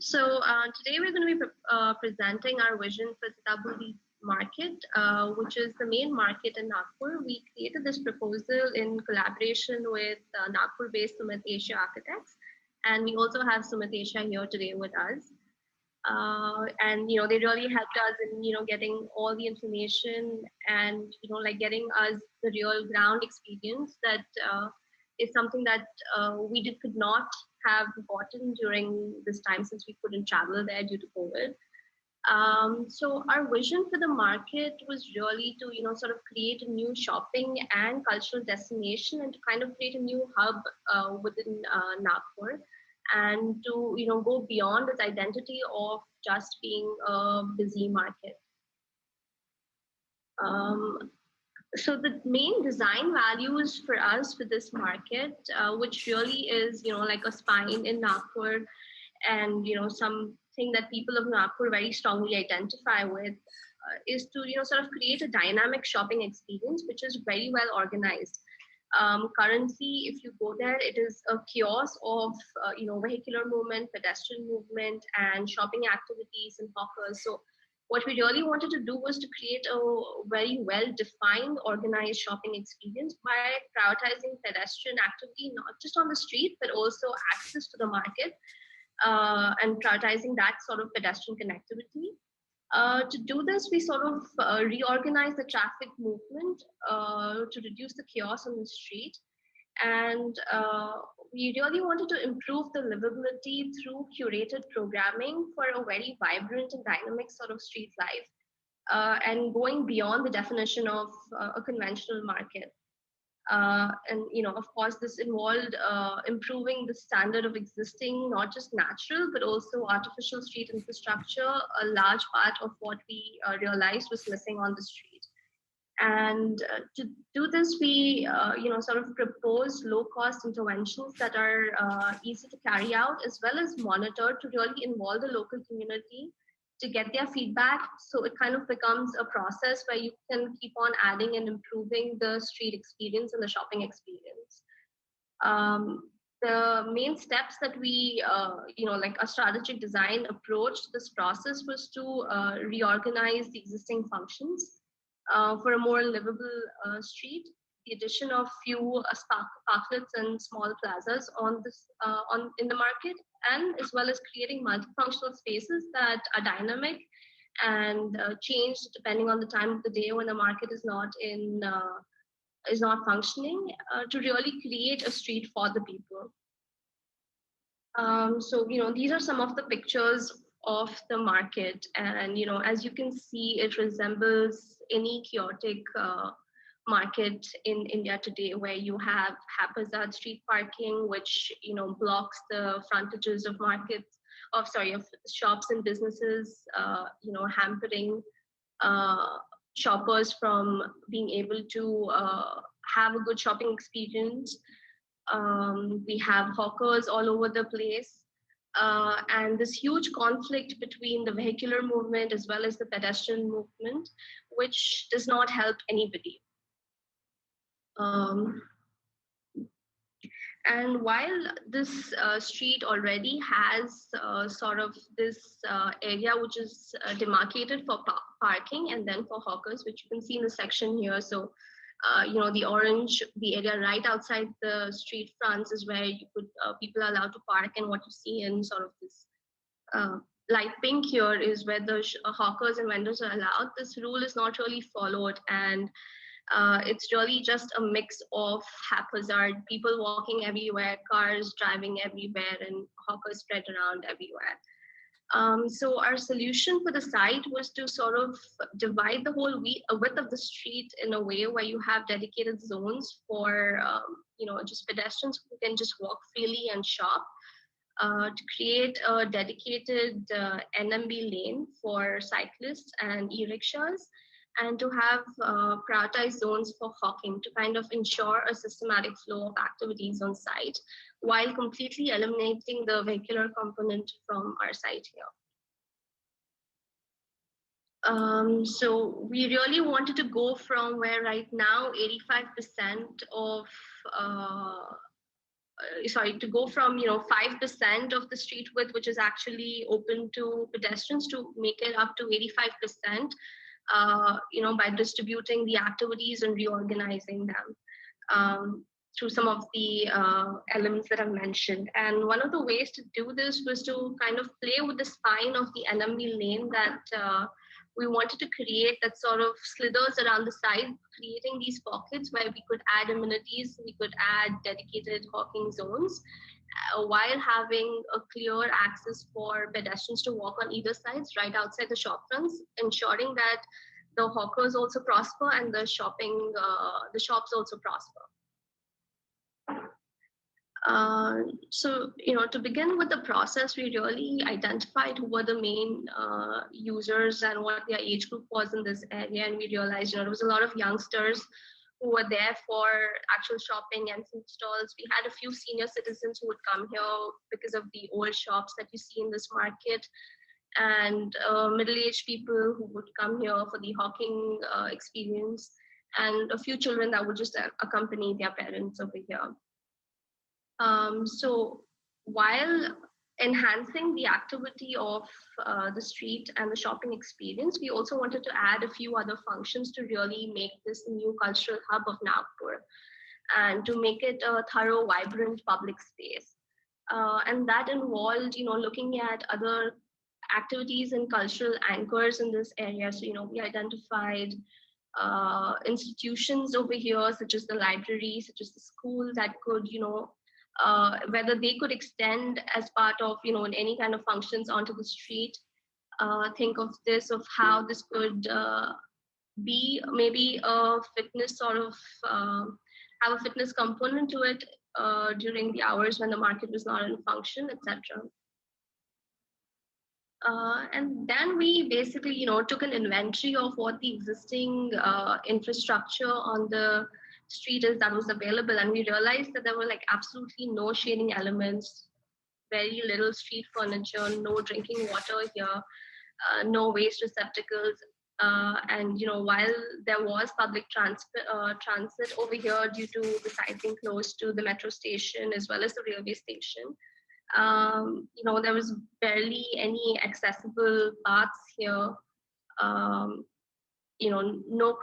Today we're going to be presenting our vision for Sitabuldi market, which is the main market in Nagpur. We created this proposal in collaboration with Nagpur-based Sumit Asia Architects, and we also have Sumit Asia here today with us. And they really helped us in getting all the information and like getting us the real ground experience that is something that we could not have gotten during this time since we couldn't travel there due to COVID. So our vision for the market was really to sort of create a new shopping and cultural destination and to kind of create a new hub within Nagpur, and to go beyond its identity of just being a busy market. So the main design values for us for this market, which really is like a spine in Nagpur, and something that people of Nagpur very strongly identify with, is to sort of create a dynamic shopping experience which is very well organized. Currently, if you go there, it is a chaos of vehicular movement, pedestrian movement, and shopping activities and hawkers. So what we really wanted to do was to create a very well-defined, organized shopping experience by prioritizing pedestrian activity, not just on the street, but also access to the market, and prioritizing that sort of pedestrian connectivity. To do this, we sort of reorganized the traffic movement to reduce the chaos on the street. And we really wanted to improve the livability through curated programming for a very vibrant and dynamic sort of street life, and going beyond the definition of a conventional market. And of course, this involved improving the standard of existing, not just natural, but also artificial street infrastructure, a large part of what we realized was missing on the street. And to do this, we sort of propose low-cost interventions that are easy to carry out, as well as monitor to really involve the local community to get their feedback. So it kind of becomes a process where you can keep on adding and improving the street experience and the shopping experience. The main steps that we, like a strategic design approach to this process was to reorganize the existing functions for a more livable street. The addition of few parklets and small plazas on this in the market, and as well as creating multifunctional spaces that are dynamic and changed depending on the time of the day when the market is not functioning, to really create a street for the people. So these are some of the pictures of the market, and as you can see, it resembles any chaotic market in India today, where you have haphazard street parking, which blocks the frontages of markets, of shops and businesses, hampering shoppers from being able to have a good shopping experience. We have hawkers all over the place, and this huge conflict between the vehicular movement as well as the pedestrian movement, which does not help anybody. And while this street already has sort of this area which is demarcated for parking and then for hawkers, which you can see in the section here. So, the orange, the area right outside the street fronts is where you could people are allowed to park, and what you see in sort of this light pink here is where the hawkers and vendors are allowed. This rule is not really followed, and it's really just a mix of haphazard, people walking everywhere, cars driving everywhere, and hawkers spread around everywhere. So our solution for the site was to sort of divide the whole width of the street in a way where you have dedicated zones for just pedestrians who can just walk freely and shop, to create a dedicated Nmd Lane for cyclists and E-Rickshaws, and to have prioritized zones for hawking to kind of ensure a systematic flow of activities on site, while completely eliminating the vehicular component from our site here. So we really wanted to go from where right now 85% of to go from 5% of the street width, which is actually open to pedestrians, to make it up to 85%. By distributing the activities and reorganizing them through some of the elements that I've mentioned. And one of the ways to do this was to kind of play with the spine of the Nmd Lane that we wanted to create, that sort of slithers around the side, creating these pockets where we could add amenities, we could add dedicated hawking zones, while having a clear access for pedestrians to walk on either sides right outside the shop fronts, ensuring that the hawkers also prosper and the shops also prosper. To begin with the process, we really identified who were the main users and what their age group was in this area. And we realized, there was a lot of youngsters who were there for actual shopping and food stalls. We had a few senior citizens who would come here because of the old shops that you see in this market, and middle-aged people who would come here for the hawking experience, and a few children that would just accompany their parents over here. So while enhancing the activity of the street and the shopping experience, we also wanted to add a few other functions to really make this new cultural hub of Nagpur and to make it a thorough, vibrant public space. And that involved, looking at other activities and cultural anchors in this area. So, we identified institutions over here, such as the library, such as the school, that could, whether they could extend as part of, in any kind of functions onto the street. Think of how this could be maybe a fitness sort of, have a fitness component to it during the hours when the market was not in function, etc. And then we basically, took an inventory of what the existing infrastructure on the street is that was available, and we realized that there were absolutely no shading elements, very little street furniture, no drinking water here, no waste receptacles, and while there was public transit over here due to the site being close to the metro station as well as the railway station, there was barely any accessible paths here, no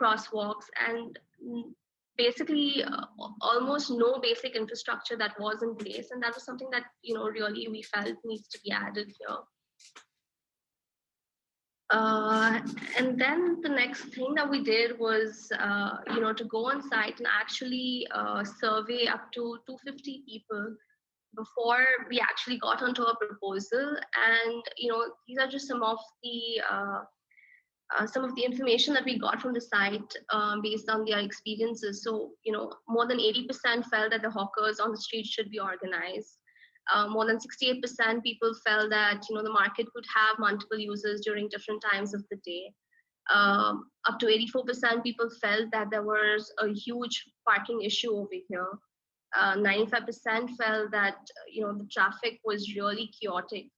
crosswalks, and basically almost no basic infrastructure that was in place. And that was something that, really we felt needs to be added here. And then the next thing that we did was, to go on site and actually survey up to 250 people before we actually got onto a proposal. And, these are just some of the information that we got from the site based on their experiences. So, more than 80% felt that the hawkers on the street should be organized. More than 68% people felt that, the market could have multiple users during different times of the day. Up to 84% people felt that there was a huge parking issue over here. 95% felt that, the traffic was really chaotic.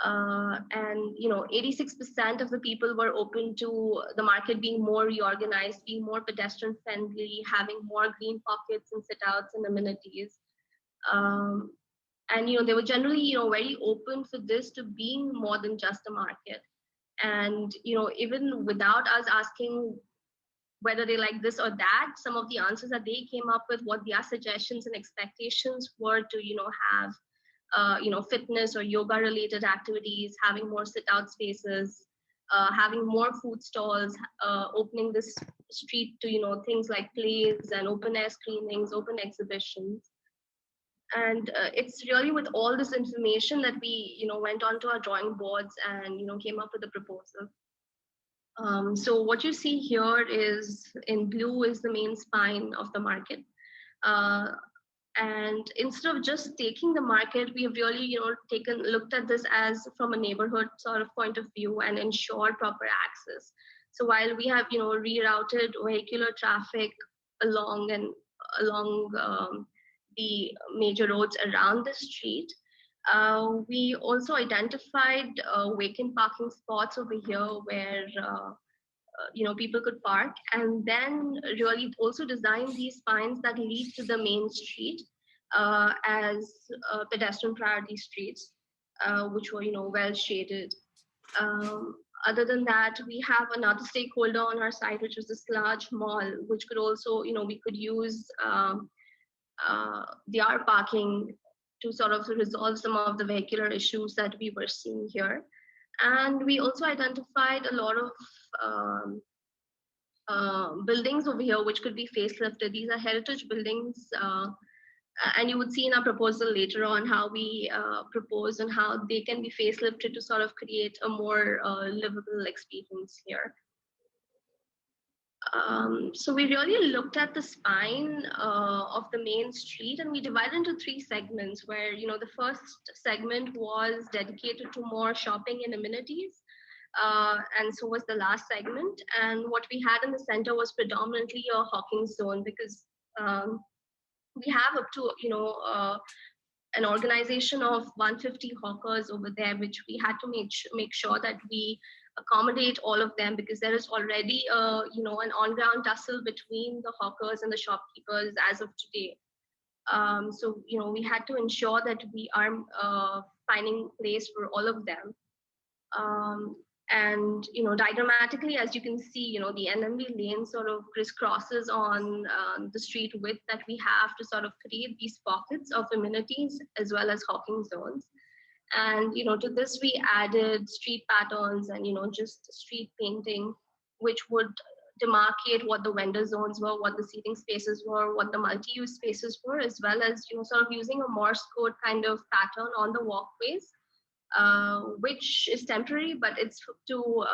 And 86% of the people were open to the market being more reorganized, being more pedestrian friendly, having more green pockets and sit outs and amenities. And they were generally very open for this to being more than just a market. And even without us asking whether they like this or that, some of the answers that they came up with, what their suggestions and expectations were to have fitness or yoga related activities, having more sit out spaces, having more food stalls, opening this street to things like plays and open air screenings, open exhibitions. And it's really with all this information that we went onto our drawing boards and came up with a proposal. So what you see here is in blue is the main spine of the market. And instead of just taking the market, we have really, looked at this as from a neighborhood sort of point of view and ensure proper access. So while we have, rerouted vehicular traffic along the major roads around the street, we also identified vacant parking spots over here where people could park, and then really also design these spines that lead to the main street, as pedestrian priority streets, which were, well shaded. Um, Other than that, we have another stakeholder on our site, which was this large mall, which could also, we could use the R parking to sort of resolve some of the vehicular issues that we were seeing here. And we also identified a lot of buildings over here which could be facelifted. These are heritage buildings, and you would see in our proposal later on how we propose and how they can be facelifted to sort of create a more livable experience here. So we really looked at the spine of the main street, and we divided into three segments where, the first segment was dedicated to more shopping and amenities. And so was the last segment. And what we had in the center was predominantly a hawking zone, because we have up to, an organization of 150 hawkers over there, which we had to make sure that we accommodate all of them, because there is already an on-ground tussle between the hawkers and the shopkeepers as of today. So we had to ensure that we are finding place for all of them. And diagrammatically, as you can see, the Nmd Lane sort of crisscrosses on the street width that we have to sort of create these pockets of amenities as well as hawking zones. And to this we added street patterns and just street painting, which would demarcate what the vendor zones were, what the seating spaces were, what the multi-use spaces were, as well as sort of using a Morse code kind of pattern on the walkways, which is temporary, but it's to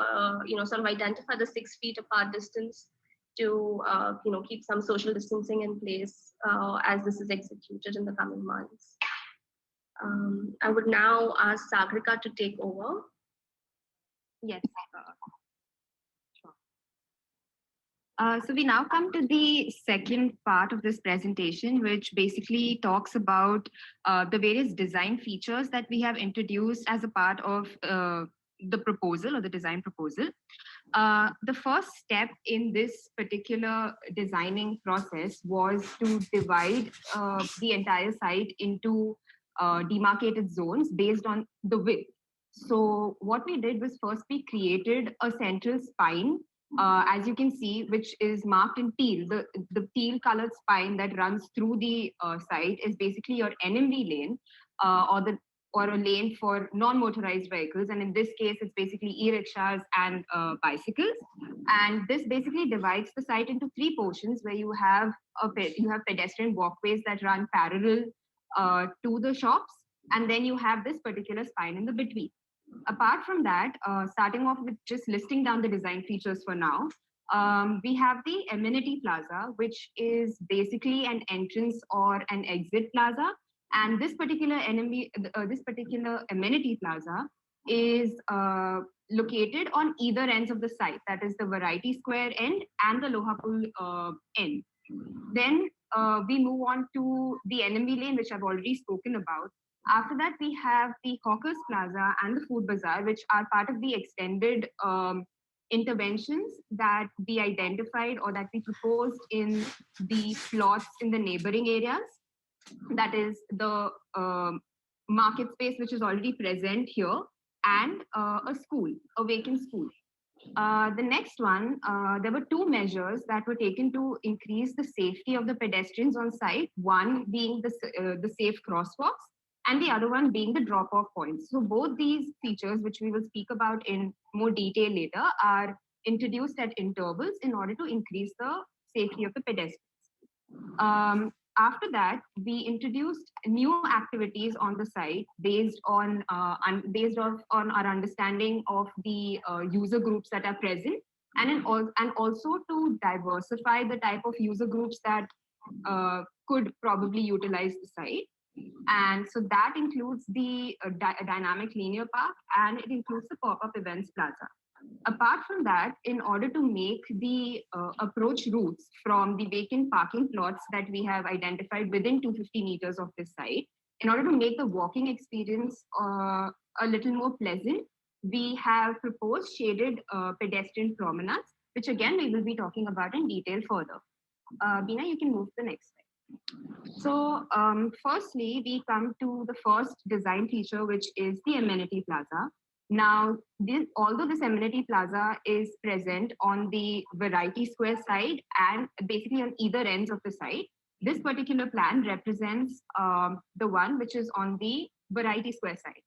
sort of identify the 6 feet apart distance to keep some social distancing in place as this is executed in the coming months. I would now ask Sagrika to take over. Yes. So we now come to the second part of this presentation, which basically talks about the various design features that we have introduced as a part of the proposal or the design proposal. The first step in this particular designing process was to divide the entire site into demarcated zones based on the width. So what we did was first we created a central spine, as you can see, which is marked in teal. The teal colored spine that runs through the site is basically your Nmd lane, or a lane for non-motorized vehicles. And in this case, it's basically E-Rickshaws and bicycles. And this basically divides the site into 3 portions where you have pedestrian walkways that run parallel to the shops. And then you have this particular spine in the between. Apart from that, starting off with just listing down the design features for now, we have the Amenity Plaza, which is basically an entrance or an exit plaza. And this particular Amenity Plaza is located on either ends of the site, that is the Variety Square end and the Lohapul end. Then we move on to the Nmd Lane, which I've already spoken about. After that, we have the Hawkers Plaza and the Food Bazaar, which are part of the extended interventions that we identified or that we proposed in the plots in the neighboring areas. That is the market space, which is already present here, and a school, a vacant school. The next one, there were 2 measures that were taken to increase the safety of the pedestrians on site, one being the safe crosswalks, and the other one being the drop-off points. So both these features, which we will speak about in more detail later, are introduced at intervals in order to increase the safety of the pedestrians. After that, we introduced new activities on the site based on our understanding of the user groups that are present, and also to diversify the type of user groups that could probably utilize the site. And so that includes the dynamic linear park, and it includes the pop-up events plaza. Apart from that, in order to make the approach routes from the vacant parking plots that we have identified within 250 meters of this site, in order to make the walking experience a little more pleasant, we have proposed shaded pedestrian promenades, which again we will be talking about in detail further. Beena, you can move to the next slide. So firstly, we come to the first design feature, which is the Amenity Plaza. Now, although this Amenity Plaza is present on the Variety Square side and basically on either ends of the site, this particular plan represents the one which is on the Variety Square side.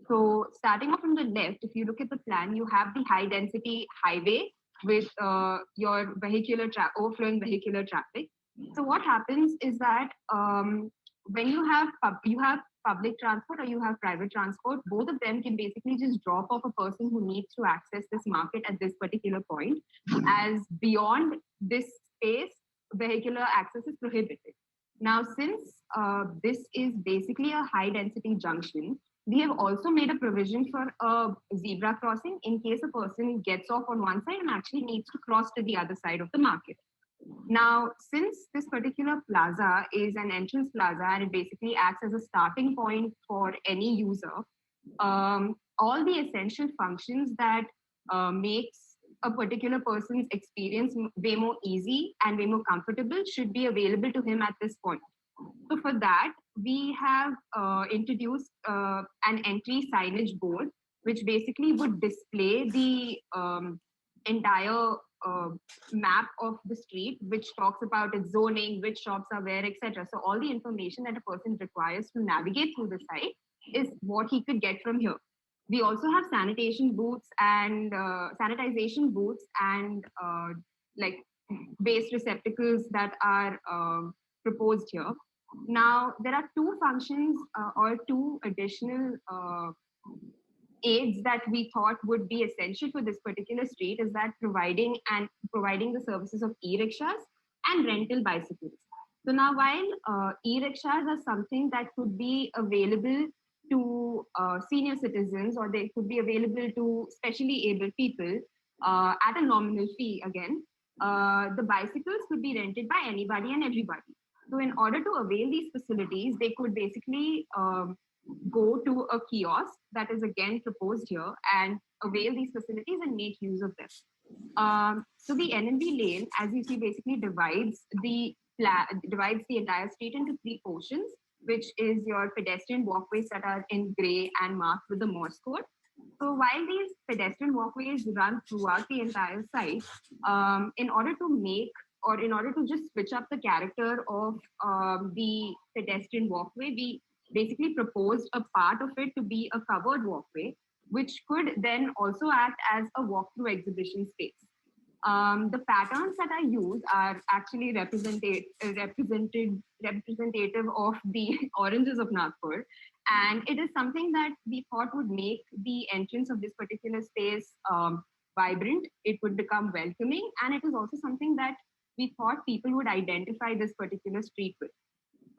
So starting off from the left, if you look at the plan, you have the high density highway with your overflowing vehicular traffic. So what happens is that when you have public transport or you have private transport, both of them can basically just drop off a person who needs to access this market at this particular point, as beyond this space, vehicular access is prohibited. Now, since this is basically a high density junction, we have also made a provision for a zebra crossing in case a person gets off on one side and actually needs to cross to the other side of the market. Now, since this particular plaza is an entrance plaza and it basically acts as a starting point for any user, all the essential functions that makes a particular person's experience way more easy and way more comfortable should be available to him at this point. So for that, we have introduced an entry signage board, which basically would display the entire map of the street, which talks about its zoning, which shops are where, etc. So all the information that a person requires to navigate through the site is what he could get from here. We also have sanitation booths and sanitization booths and like waste receptacles that are proposed here. Now, there are two functions or two additional aids that we thought would be essential for this particular street, is that providing the services of e-rickshaws and rental bicycles. So now, while e-rickshaws are something that could be available to senior citizens, or they could be available to specially able people at a nominal fee again, the bicycles could be rented by anybody and everybody. So in order to avail these facilities, they could basically go to a kiosk that is again proposed here and avail these facilities and make use of them. So the Nmd Lane, as you see, basically divides the entire street into three portions, which is your pedestrian walkways that are in gray and marked with the Morse code. So while these pedestrian walkways run throughout the entire site, in order to just switch up the character of the pedestrian walkway, we basically proposed a part of it to be a covered walkway, which could then also act as a walkthrough exhibition space. The patterns that I use are actually representative of the oranges of Nagpur. And it is something that we thought would make the entrance of this particular space vibrant. It would become welcoming. And it is also something that we thought people would identify this particular street with.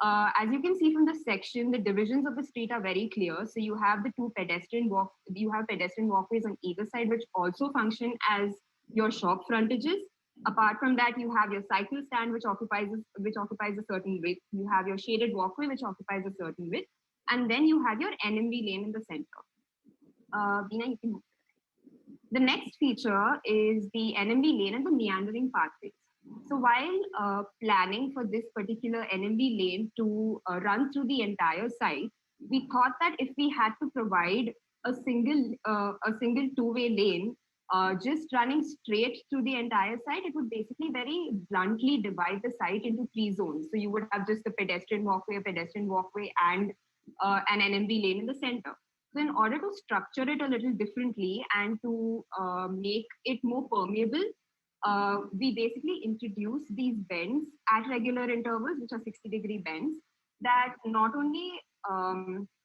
As you can see from the section, the divisions of the street are very clear. So you have pedestrian walkways on either side, which also function as your shop frontages. Apart from that, you have your cycle stand, which occupies a certain width. You have your shaded walkway, which occupies a certain width. And then you have your Nmd Lane in the center. Veena, you can move. The next feature is the Nmd Lane and the meandering pathways. So while planning for this particular Nmd Lane to run through the entire site, we thought that if we had to provide a single two-way lane just running straight through the entire site, it would basically very bluntly divide the site into three zones. So you would have just a pedestrian walkway, and an Nmd Lane in the center. So in order to structure it a little differently and to make it more permeable, we basically introduce these bends at regular intervals, which are 60-degree bends, that not only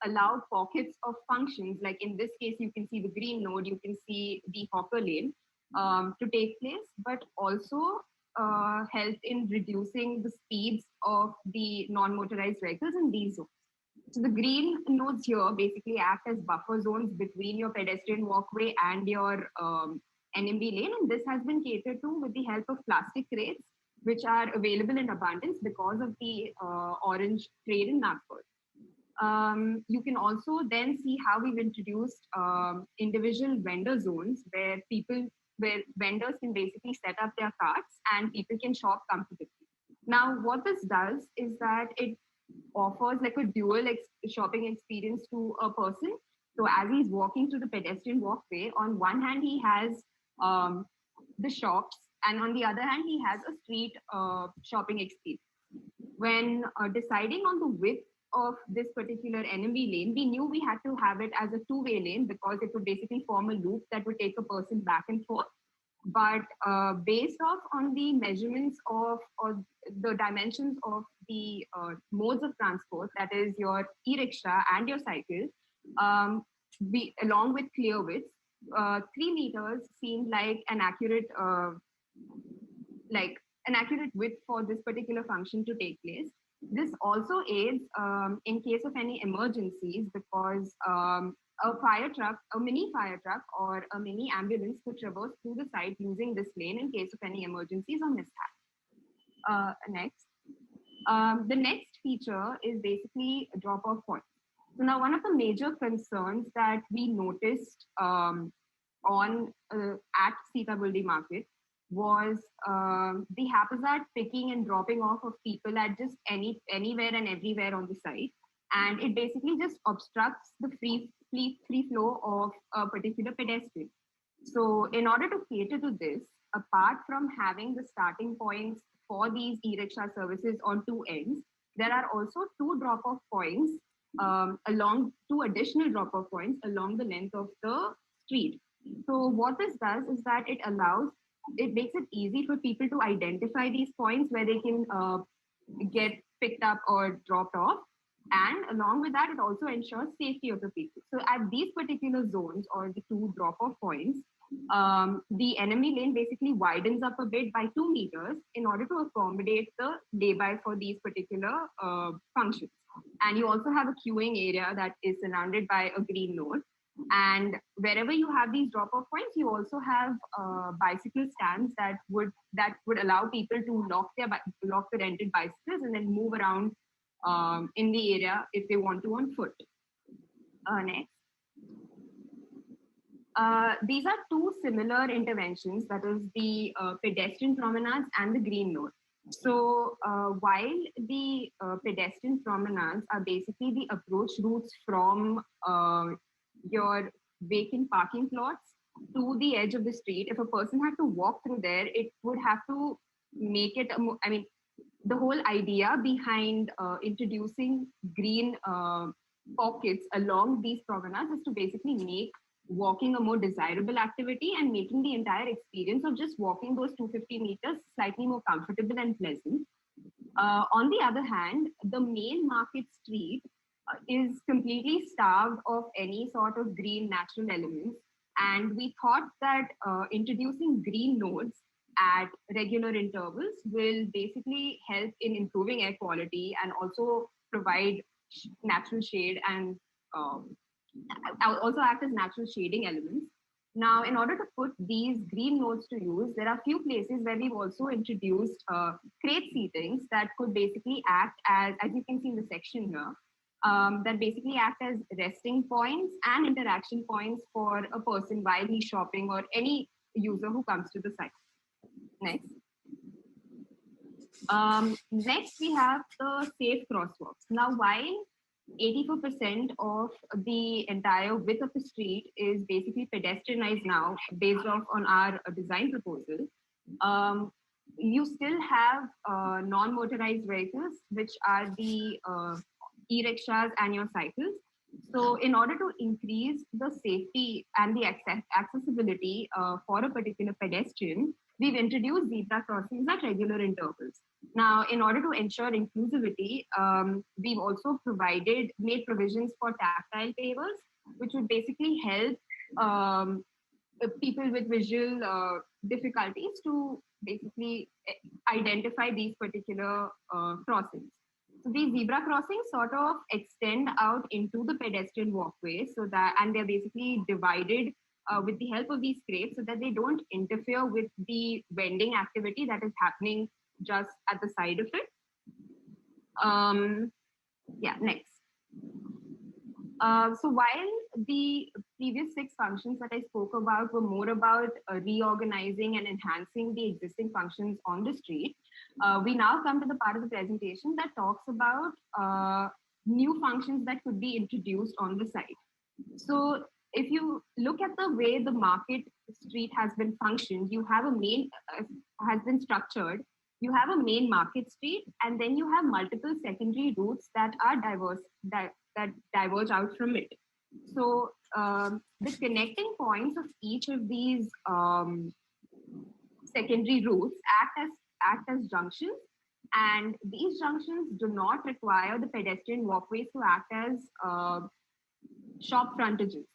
allow pockets of functions, like in this case, you can see the green node, you can see the hawker lane to take place, but also help in reducing the speeds of the non-motorized vehicles in these zones. So the green nodes here basically act as buffer zones between your pedestrian walkway and your Nmd Lane, and this has been catered to with the help of plastic crates, which are available in abundance because of the orange trade in Nagpur. You can also then see how we've introduced individual vendor zones where vendors can basically set up their carts and people can shop comfortably. Now, what this does is that it offers like a dual shopping experience to a person. So as he's walking through the pedestrian walkway, on one hand he has um, the shops, and on the other hand he has a street shopping experience. When deciding on the width of this particular Nmd lane, we knew we had to have it as a two-way lane because it would basically form a loop that would take a person back and forth. But based off on the measurements of or the dimensions of the modes of transport, that is your e-rickshaw and your cycle, along with clear widths, 3 meters seemed like an accurate width for this particular function to take place. This also aids in case of any emergencies because a fire truck, a mini fire truck, or a mini ambulance could traverse through the site using this lane in case of any emergencies or mishap. Next. The next feature is basically a drop-off point. So now one of the major concerns that we noticed at Sitabuldi market was the haphazard picking and dropping off of people at just anywhere and everywhere on the site. And it basically just obstructs the free flow of a particular pedestrian. So in order to cater to this, apart from having the starting points for these e-rickshaw services on two ends, there are also two additional drop-off points along the length of the street. So what this does is that it makes it easy for people to identify these points where they can get picked up or dropped off. And along with that, it also ensures safety of the people. So at these particular zones or the two drop-off points, the Nmd lane basically widens up a bit by 2 meters in order to accommodate the lay-by for these particular functions. And you also have a queuing area that is surrounded by a green node. And wherever you have these drop-off points, you also have bicycle stands that would allow people to lock the rented bicycles and then move around in the area if they want to on foot. Next. These are two similar interventions, that is the pedestrian promenades and the green node. So while the pedestrian promenades are basically the approach routes from your vacant parking plots to the edge of the street, if a person had to walk through there, it would have to make it, the whole idea behind introducing green pockets along these promenades is to basically make walking a more desirable activity and making the entire experience of just walking those 250 meters slightly more comfortable and pleasant. On the other hand, the main market street is completely starved of any sort of green natural elements. And we thought that introducing green nodes at regular intervals will basically help in improving air quality and also provide natural shade and also act as natural shading elements. Now, in order to put these green nodes to use, there are a few places where we've also introduced crate seatings that could basically act as you can see in the section here, that basically act as resting points and interaction points for a person while he's shopping or any user who comes to the site. Next. Next, we have the safe crosswalks. Now, while 84% of the entire width of the street is basically pedestrianized now based off on our design proposal, you still have non-motorized vehicles, which are the e-rickshaws and your cycles. So in order to increase the safety and the accessibility for a particular pedestrian, we've introduced zebra crossings at regular intervals. Now, in order to ensure inclusivity, we've also made provisions for tactile pavers, which would basically help people with visual difficulties to basically identify these particular crossings. So these zebra crossings sort of extend out into the pedestrian walkway, and they're basically divided with the help of these crates so that they don't interfere with the vending activity that is happening just at the side of it. Next. So while the previous 6 functions that I spoke about were more about reorganizing and enhancing the existing functions on the street, we now come to the part of the presentation that talks about new functions that could be introduced on the site. So if you look at the way the market street has been functioned, you have a main, has been structured. You have a main market street, and then you have multiple secondary routes that are diverse, that diverge out from it. So the connecting points of each of these secondary routes act as junctions, and these junctions do not require the pedestrian walkways to act as shop frontages.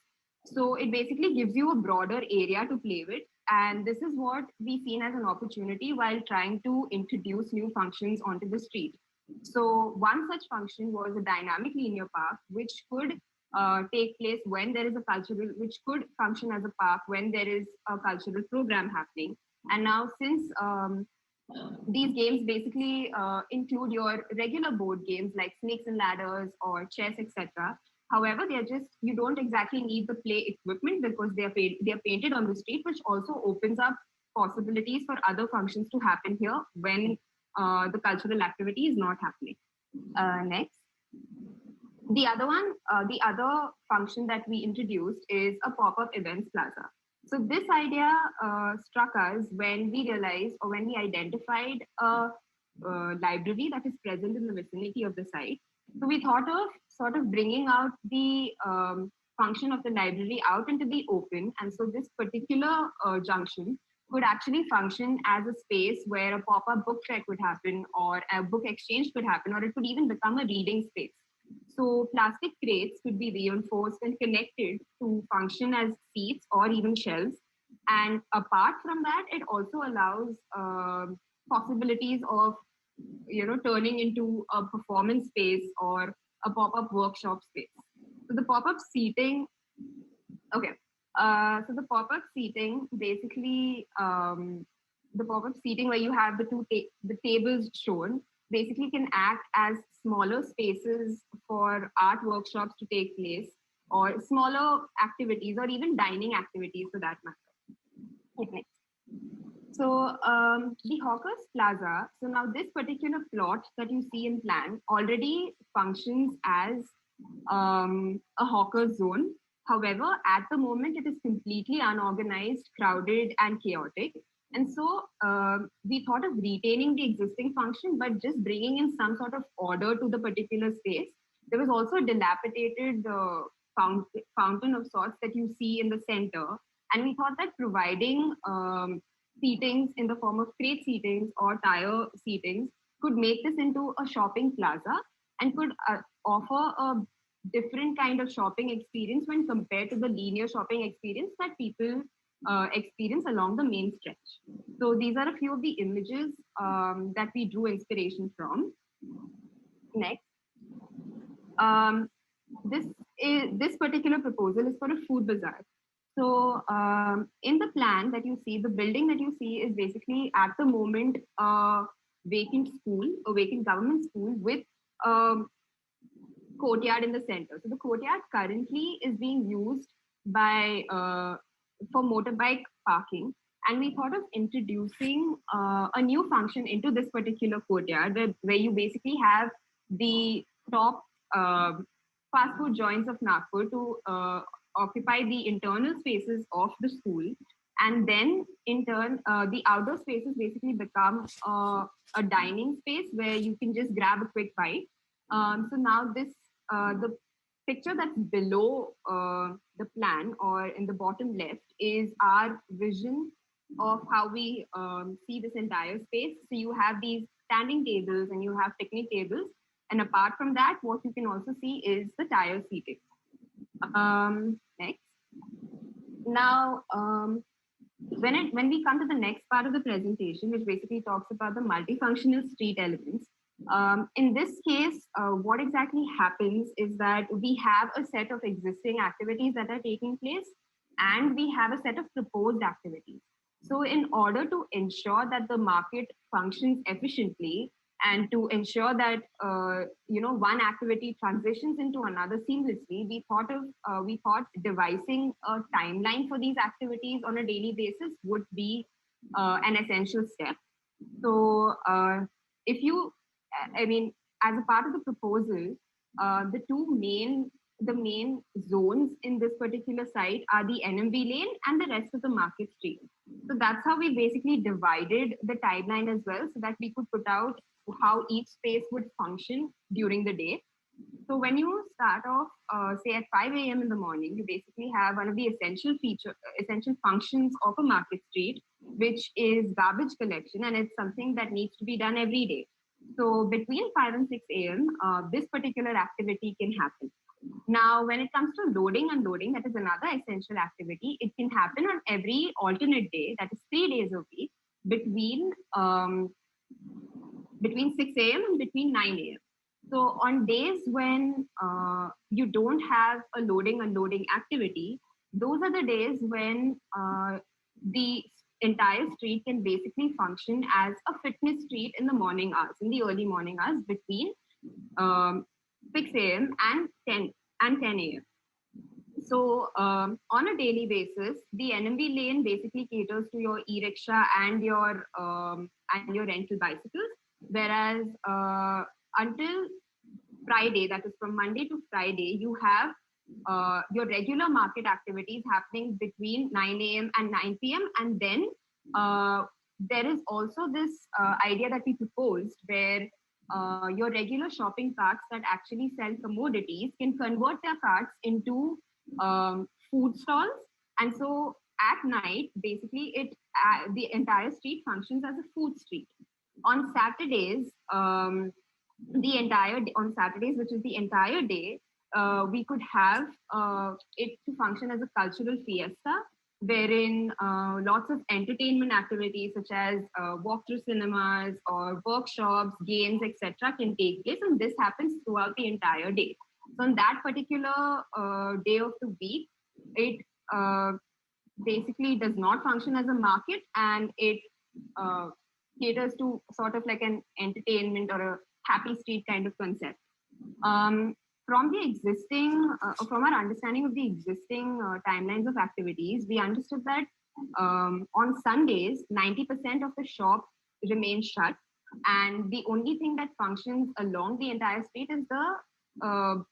So it basically gives you a broader area to play with. And this is what we seen as an opportunity while trying to introduce new functions onto the street. So one such function was a dynamic linear park, which could take place when there is a cultural, which could function as a park when there is a cultural program happening. And now since these games basically include your regular board games like snakes and ladders or chess, etc. However, they're just, you don't exactly need the play equipment because they're painted on the street, which also opens up possibilities for other functions to happen here when the cultural activity is not happening. Next. The other function that we introduced is a pop-up events plaza. So this idea struck us when we realized or when we identified a library that is present in the vicinity of the site. So we thought of sort of bringing out the function of the library out into the open. And so this particular junction could actually function as a space where a pop-up book fair could happen, or a book exchange could happen, or it could even become a reading space. So plastic crates could be reinforced and connected to function as seats or even shelves. And apart from that, it also allows possibilities of, you know, turning into a performance space or a pop-up workshop space. So the pop-up seating, okay. So the pop-up seating basically, the pop-up seating where you have the tables shown basically can act as smaller spaces for art workshops to take place, or smaller activities, or even dining activities for that matter. Okay. So the Hawkers Plaza, so now this particular plot that you see in plan already functions as a hawker zone. However, at the moment, it is completely unorganized, crowded, and chaotic. And so we thought of retaining the existing function, but just bringing in some sort of order to the particular space. There was also a dilapidated fountain of sorts that you see in the center. And we thought that providing seatings in the form of crate seatings or tire seatings could make this into a shopping plaza and could offer a different kind of shopping experience when compared to the linear shopping experience that people experience along the main stretch. So these are a few of the images that we drew inspiration from. Next. This particular proposal is for a food bazaar. So in the plan that you see, the building that you see is basically at the moment a vacant school, a vacant government school with courtyard in the center. So the courtyard currently is being used by for motorbike parking, and we thought of introducing a new function into this particular courtyard where you basically have the top fast food joints of Nagpur to occupy the internal spaces of the school, and then in turn the outdoor spaces basically become a dining space where you can just grab a quick bite. So now this the picture that's below the plan or in the bottom left is our vision of how we see this entire space. So you have these standing tables and you have picnic tables, and apart from that, what you can also see is the tire seating. Next. Now, when we come to the next part of the presentation, which basically talks about the multifunctional street elements, in this case, what exactly happens is that we have a set of existing activities that are taking place, and we have a set of proposed activities. So in order to ensure that the market functions efficiently, and to ensure that one activity transitions into another seamlessly, we thought devising a timeline for these activities on a daily basis would be an essential step. So if you, I mean, as a part of the proposal, the main zones in this particular site are the Nmd Lane and the rest of the Market Street. So that's how we basically divided the timeline as well, so that we could put out how each space would function during the day. So when you start off, say at 5 a.m. in the morning, you basically have one of the essential functions of a market street, which is garbage collection, and it's something that needs to be done every day. So between 5 and 6 a.m., this particular activity can happen. Now, when it comes to loading and unloading, that is another essential activity. It can happen on every alternate day, that is 3 days a week, between between 6 a.m. and between 9 a.m. So on days when you don't have a loading unloading activity, those are the days when the entire street can basically function as a fitness street in the morning hours, in the early morning hours between 6 a.m. and 10 a.m. So on a daily basis, the Nmd Lane basically caters to your e-rickshaw and your rental bicycles, whereas until Friday, that is from Monday to Friday, you have your regular market activities happening between 9 a.m. and 9 p.m. And then there is also this idea that we proposed where your regular shopping carts that actually sell commodities can convert their carts into food stalls. And so at night, basically, the entire street functions as a food street. On Saturdays, on Saturdays, which is the entire day, we could have it to function as a cultural fiesta, wherein lots of entertainment activities such as walk-through cinemas or workshops, games, etc., can take place, and this happens throughout the entire day. So on that particular day of the week, it basically does not function as a market, and it caters to sort of like an entertainment or a happy street kind of concept. From our understanding of the existing timelines of activities, we understood that on Sundays, 90% of the shops remain shut, and the only thing that functions along the entire street is are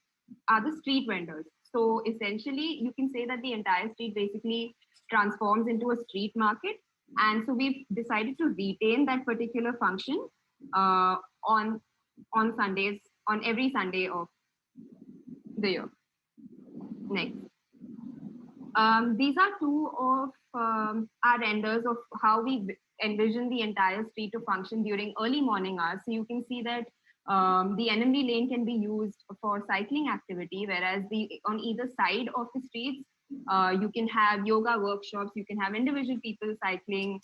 the street vendors. So essentially, you can say that the entire street basically transforms into a street market. And so we've decided to retain that particular function on Sundays, on every Sunday of the year. Next. These are two of our renders of how we envision the entire street to function during early morning hours. So you can see that the Nmd Lane can be used for cycling activity, whereas on either side of the streets, you can have yoga workshops, you can have individual people cycling,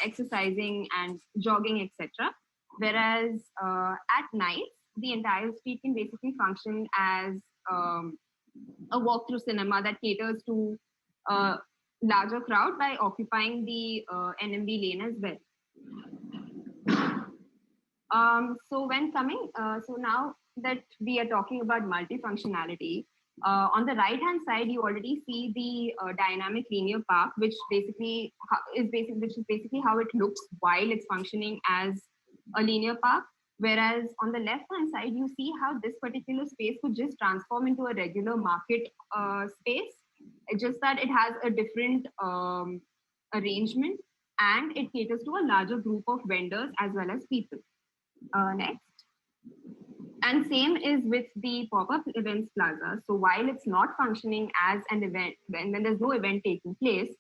exercising and jogging, etc. Whereas at night, the entire street can basically function as a walk-through cinema that caters to a larger crowd by occupying the Nmd Lane as well. So now that we are talking about multifunctionality, on the right-hand side, you already see the dynamic linear park, which is basically how it looks while it's functioning as a linear park. Whereas on the left-hand side, you see how this particular space could just transform into a regular market space. It's just that it has a different arrangement, and it caters to a larger group of vendors as well as people. Next. And same is with the pop-up events plaza. So while it's not functioning as an event, when there's no event taking place,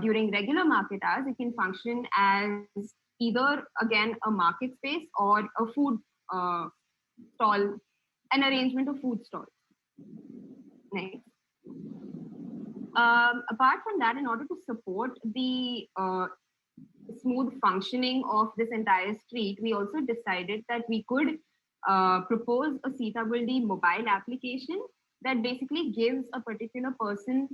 during regular market hours, it can function as either, again, a market space or a food stall, an arrangement of food stalls. Next. Apart from that, in order to support the smooth functioning of this entire street, we also decided that we could propose a Sitabuldi mobile application that basically gives a particular person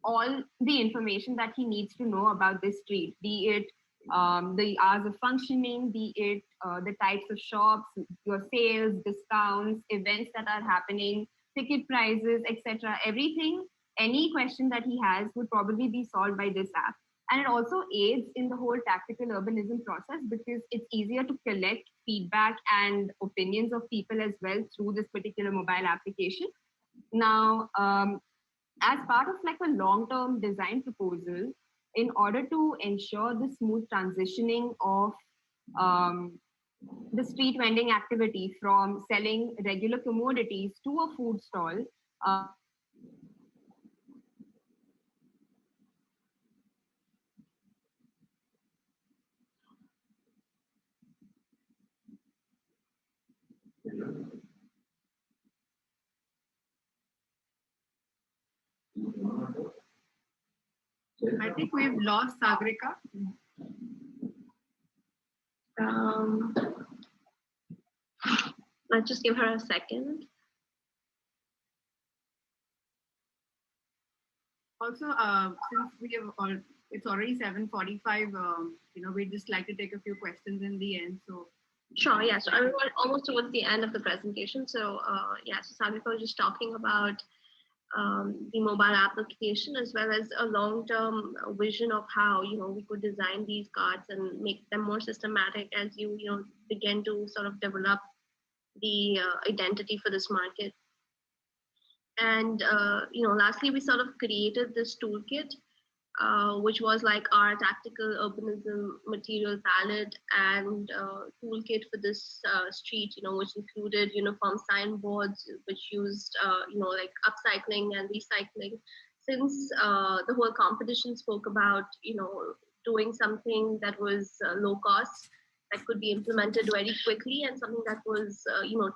all the information that he needs to know about this street, be it the hours of functioning, be it the types of shops, your sales, discounts, events that are happening, ticket prices, etc. Everything, any question that he has would probably be solved by this app. And it also aids in the whole tactical urbanism process because it's easier to collect feedback and opinions of people as well through this particular mobile application. Now, as part of like a long-term design proposal, in order to ensure the smooth transitioning of the street vending activity from selling regular commodities to a food stall, I think we've lost Sagrika. Let's just give her a second. Also, since we have it's already 7:45, we'd just like to take a few questions in the end. So Sure, yeah. So we're almost towards the end of the presentation. So yeah, so Sagrika was just talking about the mobile application as well as a long-term vision of how we could design these cards and make them more systematic as you begin to sort of develop the identity for this market. And lastly, we sort of created this toolkit, which was like our tactical urbanism material palette and toolkit for this street, which included uniform signboards, which used, like upcycling and recycling. Since the whole competition spoke about, doing something that was low cost, that could be implemented very quickly, and something that was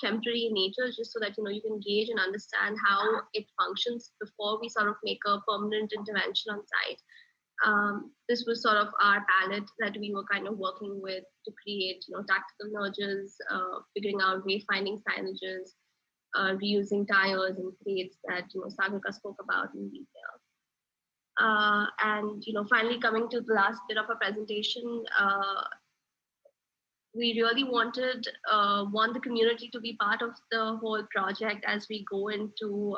temporary in nature, just so that you can gauge and understand how it functions before we sort of make a permanent intervention on site. This was sort of our palette that we were kind of working with to create tactical nudges, figuring out wayfinding signages, reusing tires and crates that Sagrika spoke about in detail. And finally coming to the last bit of our presentation, we really want the community to be part of the whole project as we go into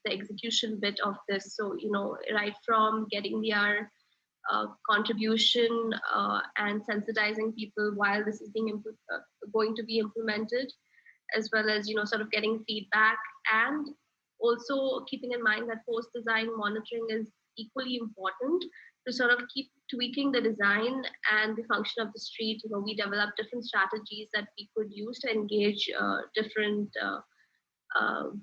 the execution bit of this. So right from getting their contribution and sensitizing people while this is being going to be implemented, as well as sort of getting feedback, and also keeping in mind that post design monitoring is equally important to sort of keep tweaking the design and the function of the street. We developed different strategies that we could use to engage different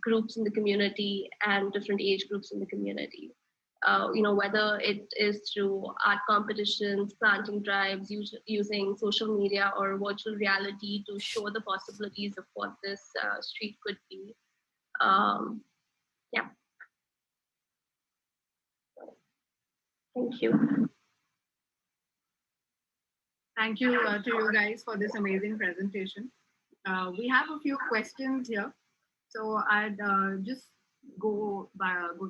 groups in the community and different age groups in the community. Whether it is through art competitions, planting drives, using social media or virtual reality to show the possibilities of what this street could be. Yeah. Thank you. thank you to you guys for this amazing presentation. We have a few questions here, so I'd just go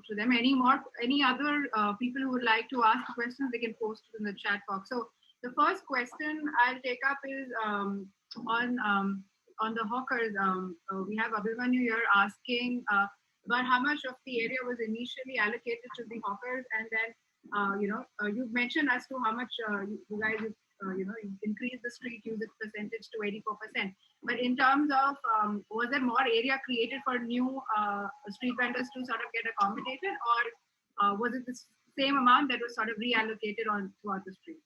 through them. Any other people who would like to ask questions, they can post it in the chat box. So the first question I'll take up is on the hawkers. We have Abhimanyu here asking about how much of the area was initially allocated to the hawkers, and then you've mentioned as to how much you guys you increase the street usage percentage to 84%. But in terms of, was there more area created for new street vendors to sort of get accommodated, or was it the same amount that was sort of reallocated on throughout the street?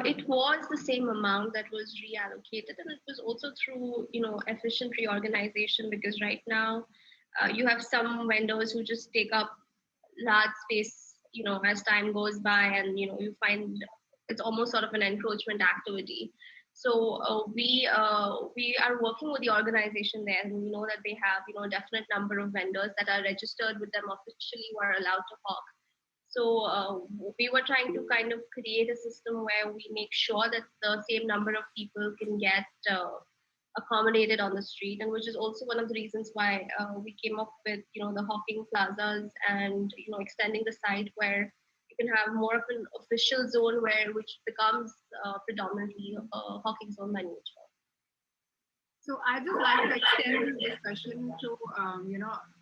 It was the same amount that was reallocated, and it was also through efficient reorganization, because right now you have some vendors who just take up large space as time goes by, and you find it's almost sort of an encroachment activity. So we are working with the organization there, and we know that they have a definite number of vendors that are registered with them officially who are allowed to hawk. So we were trying to kind of create a system where we make sure that the same number of people can get accommodated on the street, and which is also one of the reasons why we came up with the hawking plazas, and extending the site where you can have more of an official zone which becomes predominantly a hawking zone by nature. So I just like to extend this discussion to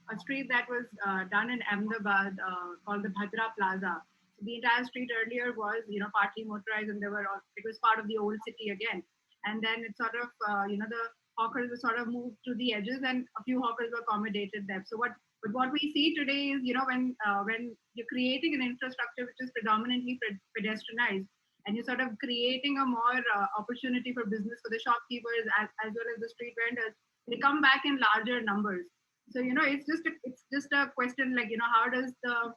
a street that was done in Ahmedabad called the Bhadra Plaza. The entire street earlier was, partly motorized, and it was part of the old city again. And then it sort of, the hawkers were sort of moved to the edges, and a few hawkers were accommodated there. So what we see today is, when you're creating an infrastructure which is predominantly pedestrianized, and you're sort of creating a more opportunity for business for the shopkeepers as well as the street vendors, they come back in larger numbers. So it's just a question, like, how does the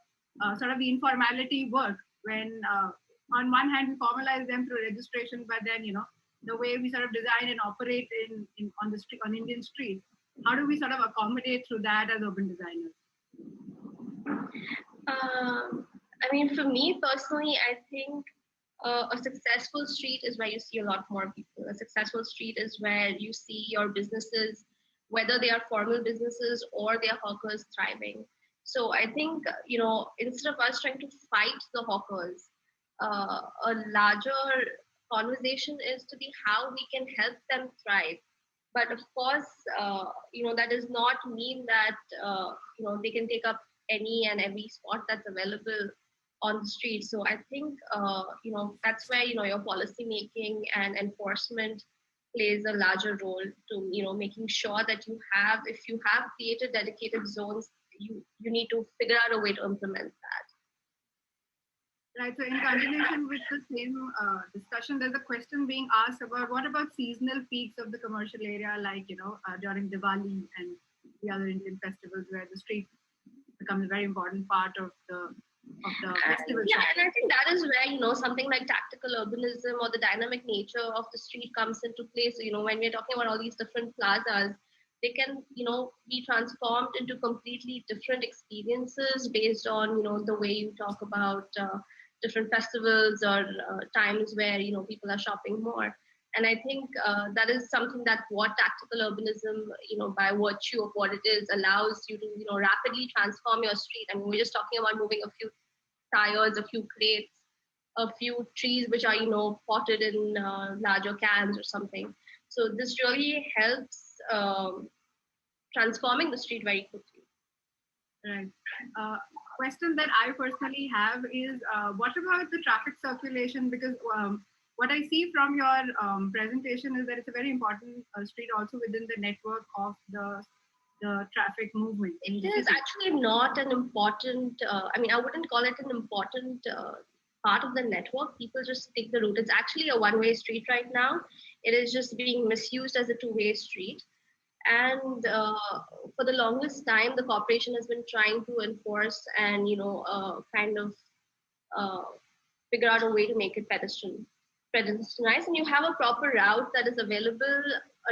sort of the informality work when on one hand we formalize them through registration, but then the way we sort of design and operate on the street, on Indian streets, how do we sort of accommodate through that as urban designers? I mean, for me personally, I think a successful street is where you see a lot more people. A successful street is where you see your businesses, whether they are formal businesses or they are hawkers, thriving. So I think, instead of us trying to fight the hawkers, a larger conversation is to be how we can help them thrive. But of course, that does not mean that, they can take up any and every spot that's available on the street. So I think, that's where, your policy making and enforcement plays a larger role to, making sure that if you have created dedicated zones, you need to figure out a way to implement that. Right. So in continuation with the same discussion, there's a question being asked about what about seasonal peaks of the commercial area, like, during Diwali and the other Indian festivals where the street becomes a very important part of the festival. Yeah, and I think that is where, something like tactical urbanism or the dynamic nature of the street comes into play. So, when we're talking about all these different plazas, they can, be transformed into completely different experiences based on, the way you talk about different festivals or times where, people are shopping more. And I think that is something that what tactical urbanism, by virtue of what it is, allows you to, rapidly transform your street. I mean, we're just talking about moving a few tires, a few crates, a few trees which are, potted in larger cans or something. So this really helps transforming the street very quickly. Right. Question that I personally have is, what about the traffic circulation? Because what I see from your presentation is that it's a very important street also within the network of the traffic movement. It is actually not an important, I wouldn't call it an important part of the network. People just take the route. It's actually a one-way street right now. It is just being misused as a two-way street. And for the longest time, the corporation has been trying to enforce and, kind of figure out a way to make it pedestrianized. And you have a proper route that is available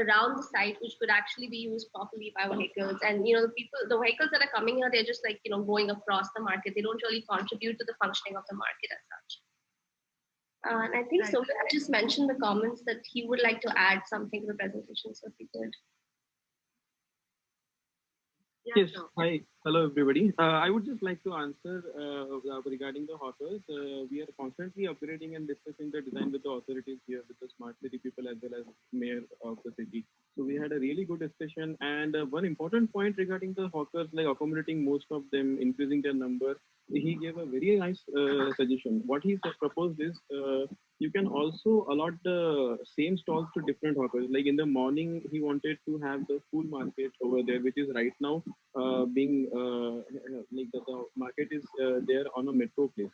around the site, which could actually be used properly by vehicles. And, the vehicles that are coming here, they're just like, going across the market. They don't really contribute to the functioning of the market as such. And I think so. I just mentioned the comments that he would like to add something to the presentation, so if he could. Yes. Hi. Hello, everybody. I would just like to answer regarding the hawkers. We are constantly upgrading and discussing the design with the authorities here, with the smart city people as well as mayor of the city. So we had a really good discussion. And one important point regarding the hawkers, like accommodating most of them, increasing their number, he gave a very nice suggestion. What he proposed is you can also allot the same stalls to different hawkers. Like in the morning, he wanted to have the full market over there, which is right now being like the market is there on a metro place.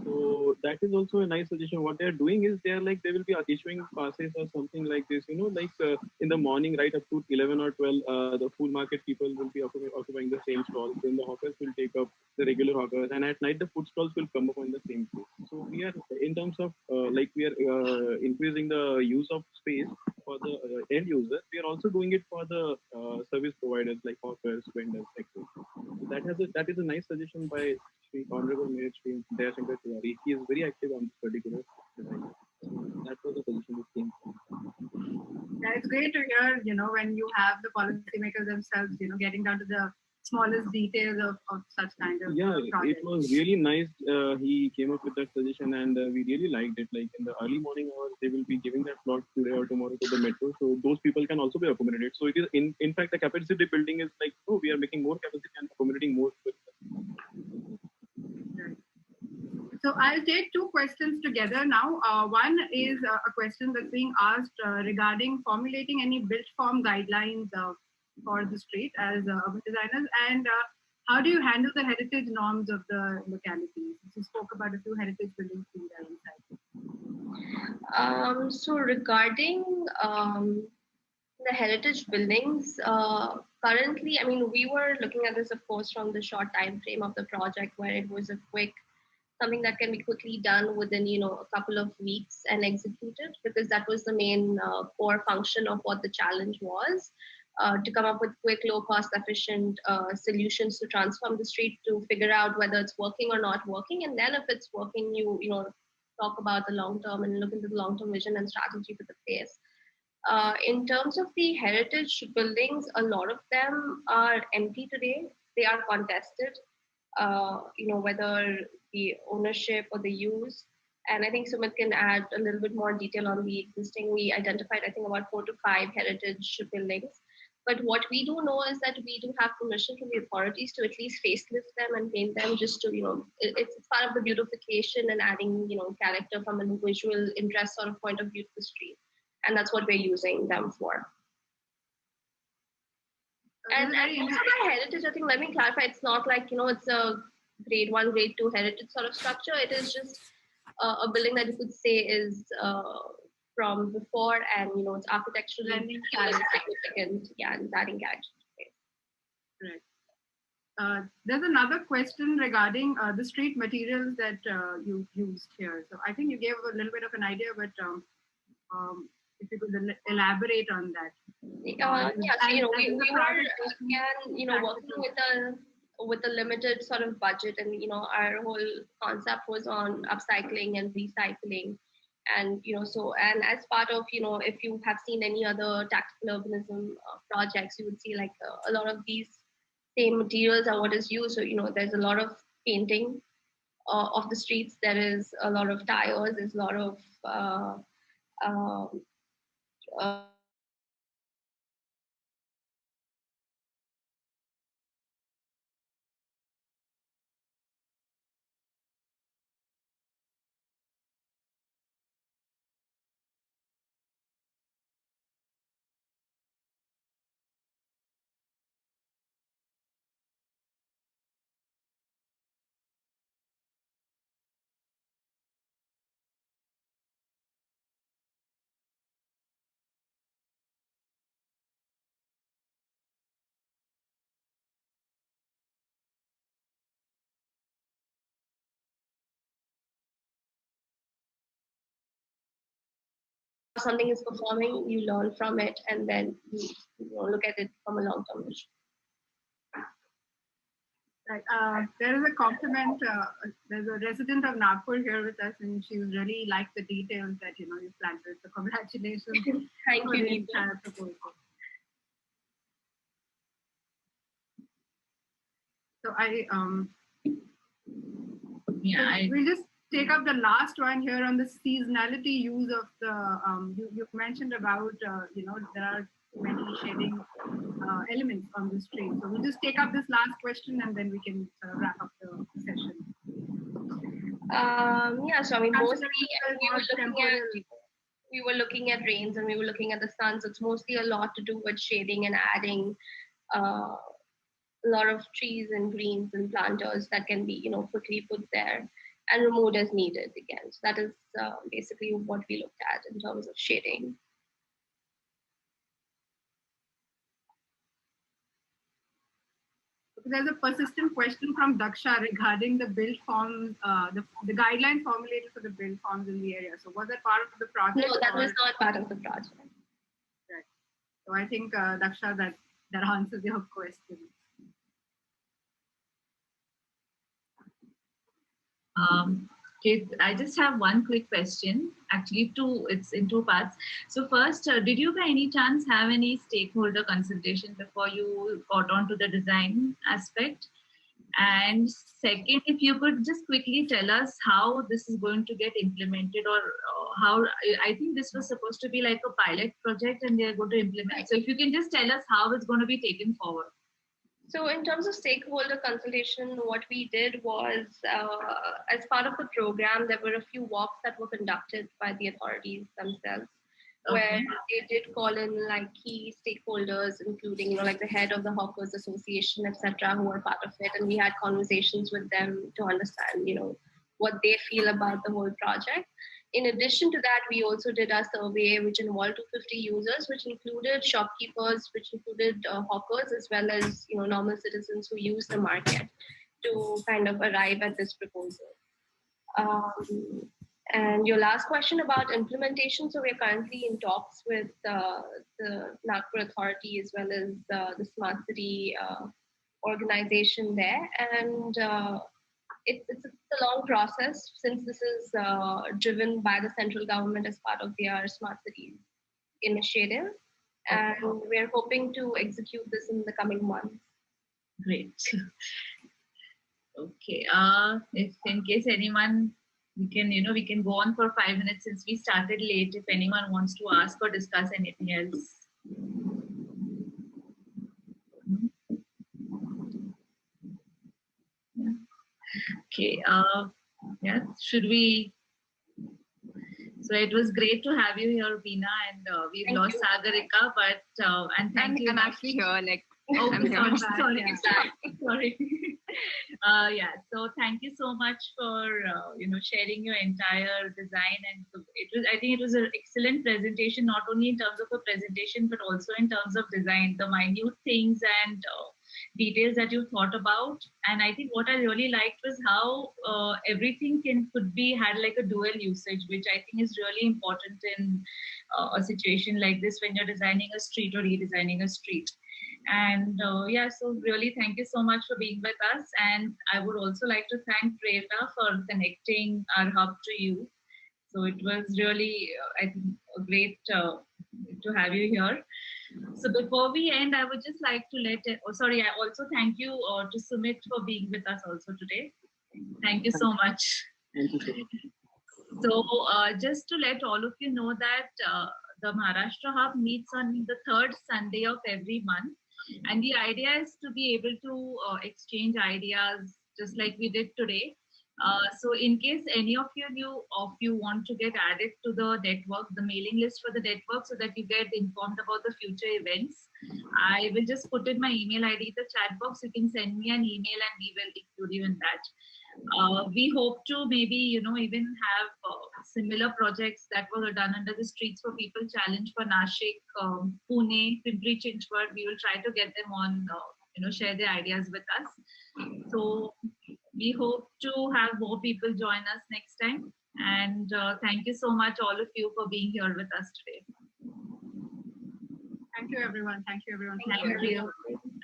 So that is also a nice suggestion. What they're doing is they will be issuing passes or something like this, in the morning right up to 11 or 12, the full market people will be occupying the same stalls. Then the hawkers will take up the regular hawkers, and at night the food stalls will come up on the same place. So we are, in terms of we are increasing the use of space for the end users. We are also doing it for the service providers like hawkers, vendors, etc. So that is a nice suggestion by Sri Honorable Mayor Sri Dayasankar Tiwari. He is very active on this particular design. So that was the suggestion that came from. Yeah, it's great to hear, when you have the policymakers themselves, getting down to the smallest details of such kind of projects. It was really nice. He came up with that suggestion, and we really liked it. Like in the early morning hours, they will be giving that slot today or tomorrow to the metro, so those people can also be accommodated. So it is in fact the capacity building is like, we are making more capacity and accommodating more people. So I'll take two questions together now. One is a question that's being asked regarding formulating any built form guidelines for the street as urban designers, and how do you handle the heritage norms of the locality? You spoke about a few heritage buildings being there inside. So regarding the heritage buildings, currently, I mean, we were looking at this, of course, from the short time frame of the project, where it was a quick something that can be quickly done within, a couple of weeks and executed, because that was the main core function of what the challenge was, to come up with quick, low cost, efficient solutions to transform the street, to figure out whether it's working or not working. And then if it's working, talk about the long term and look into the long term vision and strategy for the place. In terms of the heritage buildings, a lot of them are empty today. They are contested, whether the ownership or the use. And I think Sumit can add a little bit more detail on the existing. We identified, I think, about 4 to 5 heritage buildings. But what we do know is that we do have permission from the authorities to at least facelift them and paint them, just to, it's part of the beautification and adding, character from a visual interest sort of point of view to the street. And that's what we're using them for. And also by heritage, I think, let me clarify, it's not like, it's a grade 1, grade 2 heritage sort of structure. It is just a building that you could say is from before, and, it's architecturally significant, and adding character to the place. Right. There's another question regarding the street materials that you used here. So I think you gave a little bit of an idea, but if you could elaborate on that. So, we were again, working with a limited sort of budget, and our whole concept was on upcycling and recycling, and and as part of if you have seen any other tactical urbanism projects, you would see like a lot of these same materials are what is used. So there's a lot of painting of the streets. There is a lot of tires. There's a lot of something is performing, you learn from it, and then you look at it from a long-term vision. Right. There is a compliment. There's a resident of Nagpur here with us, and she really liked the details that you planted. So congratulations. Thank you, the entire proposal. So we'll just take up the last one here on the seasonality use of the. You mentioned about there are many shading elements on the street. So we'll just take up this last question and then we can wrap up the session. So I mean, mostly we were looking at rains and we were looking at the sun. So it's mostly a lot to do with shading and adding a lot of trees and greens and planters that can be quickly put there and removed as needed again. So that is basically what we looked at in terms of shading. There's a persistent question from Daksha regarding the build forms, the guideline formulated for the build forms in the area. So was that part of the project? No, that was not part of the project. Right. So I think Daksha, that answers your question. Okay, I just have one quick question. Actually, it's in 2 parts. So first, did you by any chance have any stakeholder consultation before you got on to the design aspect? And second, if you could just quickly tell us how this is going to get implemented, or how, I think this was supposed to be like a pilot project and they're going to implement. So if you can just tell us how it's going to be taken forward. So in terms of stakeholder consultation, what we did was, as part of the program, there were a few walks that were conducted by the authorities themselves, where they did call in like key stakeholders, including, like the head of the Hawkers Association, etc., who were part of it. And we had conversations with them to understand, what they feel about the whole project. In addition to that, we also did a survey which involved 250 users, which included shopkeepers, which included hawkers, as well as normal citizens who use the market to kind of arrive at this proposal. And your last question about implementation. So we're currently in talks with the Nagpur authority as well as the smart city organization there. And it's a long process, since this is driven by the central government as part of their smart cities initiative. And we're hoping to execute this in the coming months. Great. Okay. If in case anyone, we can go on for 5 minutes since we started late. If anyone wants to ask or discuss anything else. Yeah. Okay. Yeah. Should we? So it was great to have you here, Beena, and we've lost Sagarika, but and thank you. I'm actually here. Like, oh, I'm sorry. yeah. Sorry. Yeah. So thank you so much for sharing your entire design, and I think it was an excellent presentation, not only in terms of a presentation but also in terms of design, the minute things and details that you thought about. And I think what I really liked was how everything could be had like a dual usage, which I think is really important in a situation like this when you're designing a street or redesigning a street. And yeah, so really thank you so much for being with us. And I would also like to thank Prerna for connecting our hub to you. So it was really, I think, great to have you here. So before we end, I would just like to I also thank you to Sumit for being with us also today. Thank you so much. Thank you so much. So just to let all of you know that the Maharashtra Hub meets on the third Sunday of every month. And the idea is to be able to exchange ideas just like we did today. So in case any of you want to get added to the network, the mailing list for the network, so that you get informed about the future events, I will just put in my email ID in the chat box. You can send me an email and we will include you in that. We hope to maybe, even have similar projects that were done under the Streets for People challenge for Nashik, Pune, Pimpri Chinchwad. We will try to get them on, share their ideas with us. So we hope to have more people join us next time. And thank you so much, all of you, for being here with us today. Thank you, everyone. Thank you, everyone. Thank you.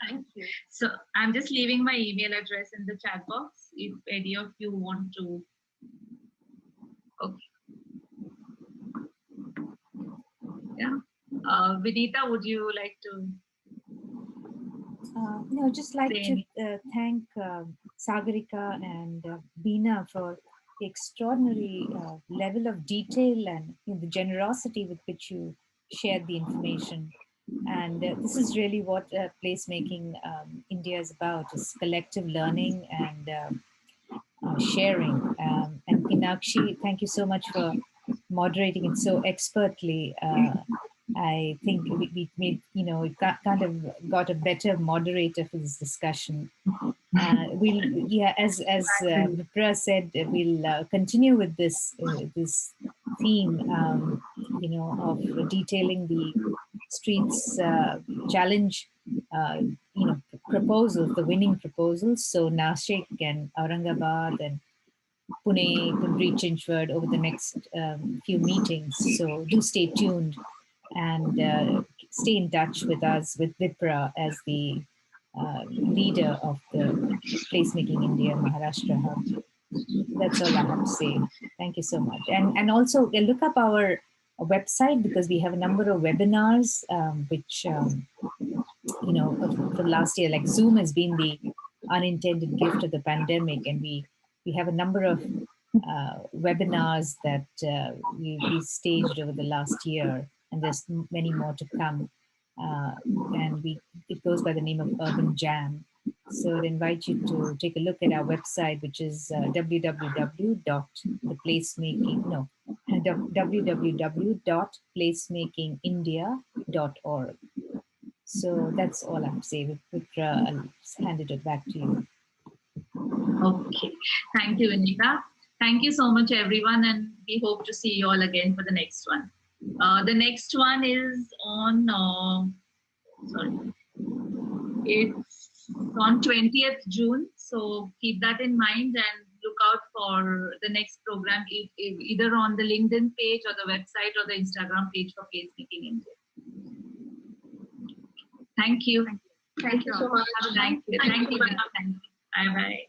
Thank you. So I'm just leaving my email address in the chat box if any of you want to. Okay. Yeah. Vinita, would you like to? No, just like to thank Sagarika and Beena for the extraordinary level of detail and the generosity with which you shared the information. And this is really what Placemaking India is about, is collective learning and sharing. And Meenakshi, thank you so much for moderating it so expertly. I think we made, kind of got a better moderator for this discussion. As Vipra said, we'll continue with this theme, of detailing the streets challenge, proposals, the winning proposals. So Nashik and Aurangabad and Pune, Pimpri Chinchwad over the next few meetings. So do stay tuned and stay in touch with us, with Vipra as the leader of the Placemaking India Maharashtra Hub. That's all I have to say. Thank you so much. And also look up our website, because we have a number of webinars, which, from last year, like Zoom has been the unintended gift of the pandemic. And we have a number of webinars that we staged over the last year. And there's many more to come. And it goes by the name of Urban Jam. So I invite you to take a look at our website, which is www.placemakingindia.org. So that's all I'm saying. I'll hand it back to you. Okay. Thank you, Vinika. Thank you so much, everyone, and we hope to see you all again for the next one. The next one is on, it's on 20th June. So keep that in mind and look out for the next program, either on the LinkedIn page or the website or the Instagram page for Placemaking India. Thank you. Thank you so much. Thank you. Thank you. Bye-bye.